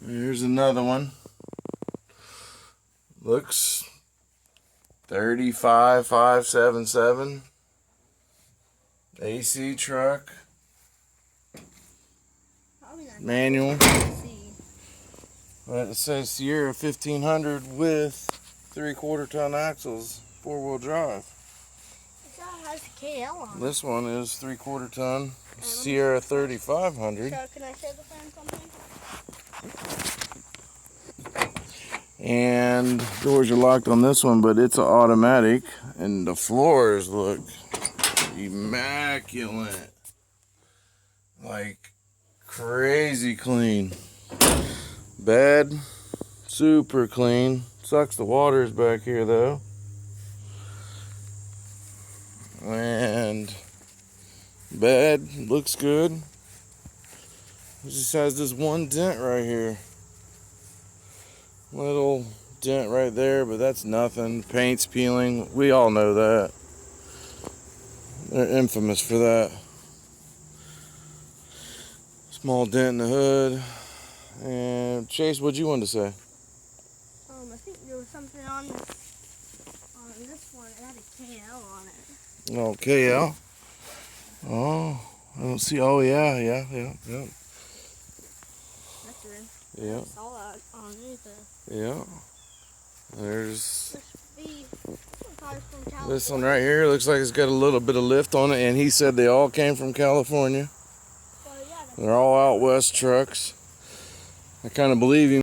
Here's another one. Looks 35577 AC truck. Manual. But it says Sierra 1500 with 3/4 ton axles, 4-wheel drive. It has KL on it. This one is 3/4 ton Sierra 3500. So can I show the friend something? And doors are locked on this one, but it's an automatic, and the floors look immaculate, like crazy clean. Bed, super clean. Sucks the water's back here though. And bed looks good. It just has this one dent right here. Little dent right there, but that's nothing. Paint's peeling. We all know that. They're infamous for that. Small dent in the hood. And Chase, what'd you want to say? I think there was something on this one. It had a KL on it. Oh, KL. Oh, I don't see. Oh, yeah. That's good. Yeah. I saw that underneath it. Yeah. There's From this one right here. Looks like it's got a little bit of lift on it, and he said they all came from California. Well, yeah, they're all out west trucks. I kind of believe him.